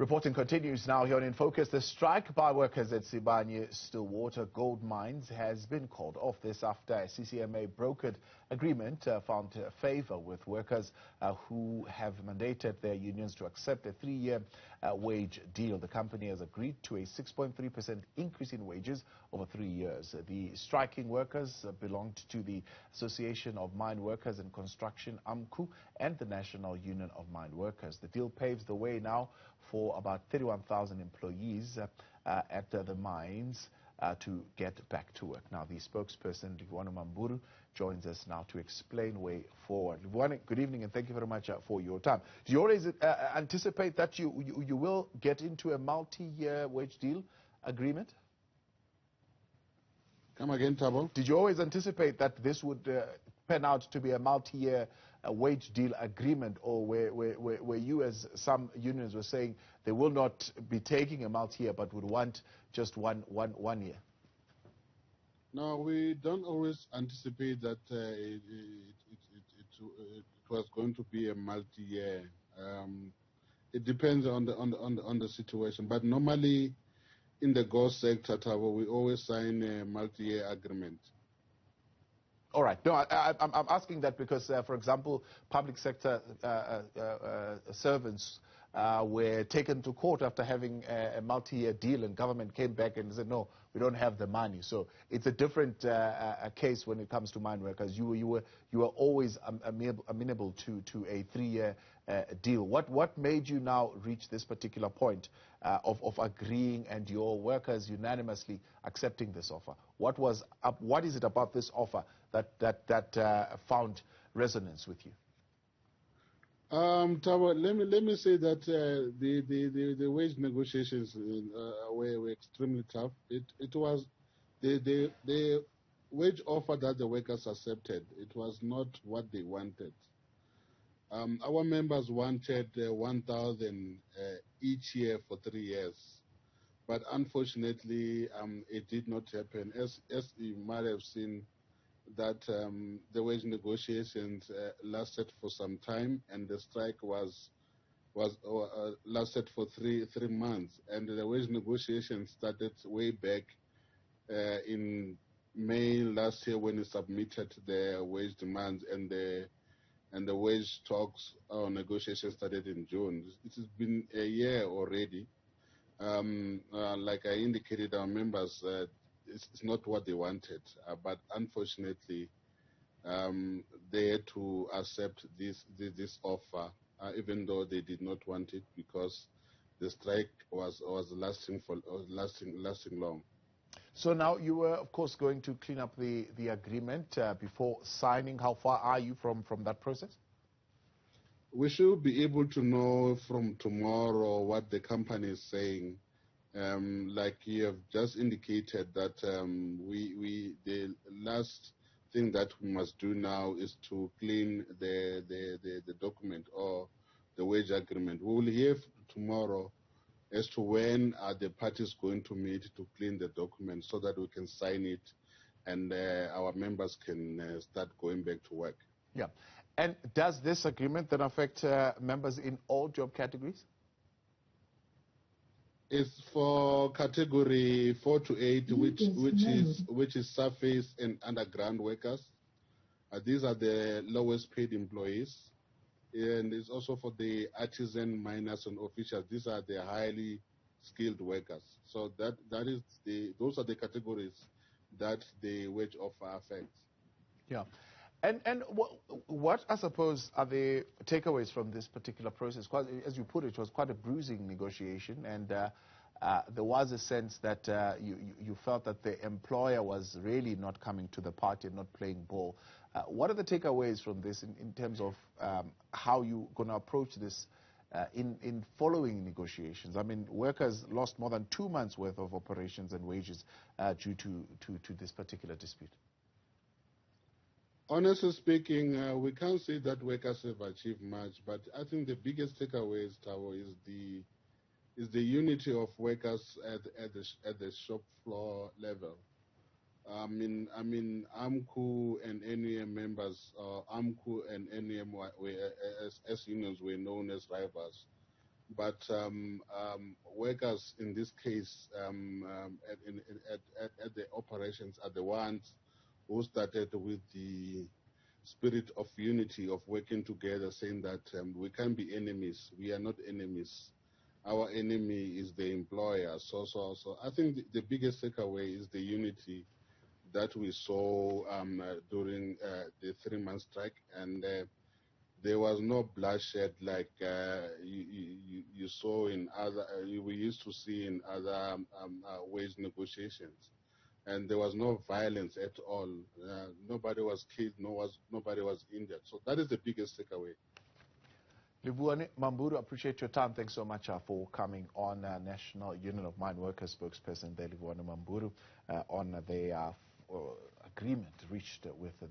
Reporting continues now here on In Focus. The strike by workers at Sibanye Stillwater gold mines has been called off. This after a CCMA brokered agreement found favor with workers who have mandated their unions to accept a 3-year wage deal. The company has agreed to a 6.3% increase in wages over 3 years. The striking workers belonged to the Association of Mine Workers and Construction, AMCU, and the National Union of Mineworkers. The deal paves the way now for about 31,000 employees at the mines to get back to work. Now, the spokesperson, Livhuwani Mammburu, joins us now to explain way forward. Livhuwani, good evening, and thank you very much for your time. Do you always anticipate that you will get into a multi-year wage deal agreement? Come again, Thabo. Did you always anticipate that this would pan out to be a multi-year wage deal agreement, or where you, as some unions were saying, they will not be taking a multi-year but would want just one year? No, we don't always anticipate that it was going to be a multi-year. It depends on the situation, but normally in the gold sector, Thabo, we always sign a multi-year agreement. All right. No, I'm asking that because, for example, public sector servants were taken to court after having a multi-year deal, and government came back and said, no, we don't have the money. So it's a different case when it comes to mine workers. You were always amenable to a 3-year deal. What made you now reach this particular point of agreeing and your workers unanimously accepting this offer? What is it about this offer that found resonance with you? Thabo, let me say that the wage negotiations were extremely tough. It was the wage offer that the workers accepted. It was not what they wanted. Our members wanted 1,000 each year for 3 years, but unfortunately, it did not happen. As you might have seen, that the wage negotiations lasted for some time, and the strike lasted for three months, and the wage negotiations started way back in May last year when we submitted the wage demands, and the wage talks or negotiations started in June. It has been a year already. Like I indicated, our members, it's not what they wanted, but unfortunately, they had to accept this offer, even though they did not want it, because the strike was lasting long. So now you were, of course, going to clean up the agreement before signing. How far are you from that process? We should be able to know from tomorrow what the company is saying. Like you have just indicated, that the last thing that we must do now is to clean the document or the wage agreement. We will hear tomorrow as to when are the parties going to meet to clean the document so that we can sign it and our members can start going back to work. Yeah. And does this agreement then affect members in all job categories? It's for category 4 to 8, which is surface and underground workers. These are the lowest paid employees, and it's also for the artisan, miners, and officials. These are the highly skilled workers. So those are the categories that the wage offer affects. Yeah. And what, I suppose, are the takeaways from this particular process? As you put it, it was quite a bruising negotiation, and there was a sense that you felt that the employer was really not coming to the party and not playing ball. What are the takeaways from this in terms of how you're going to approach this in following negotiations? I mean, workers lost more than 2 months' worth of operations and wages due to this particular dispute. Honestly speaking, we can't say that workers have achieved much, but I think the biggest takeaway, Tavo, is the unity of workers at the shop floor level. I mean, AMCU and NEM members, AMCU and NEM as unions were known as rivals. but workers in this case at the operations are the ones who started with the spirit of unity, of working together, saying that we can't be enemies. We are not enemies. Our enemy is the employer. So I think the biggest takeaway is the unity that we saw during the 3-month strike, and there was no bloodshed like you saw in other, we used to see in other wage negotiations. And there was no violence at all. Nobody was killed, nobody was injured. So that is the biggest takeaway. Livhuwani Mammburu, appreciate your time. Thanks so much for coming on. National Union of Mineworkers spokesperson Livhuwani Mammburu on the agreement reached with the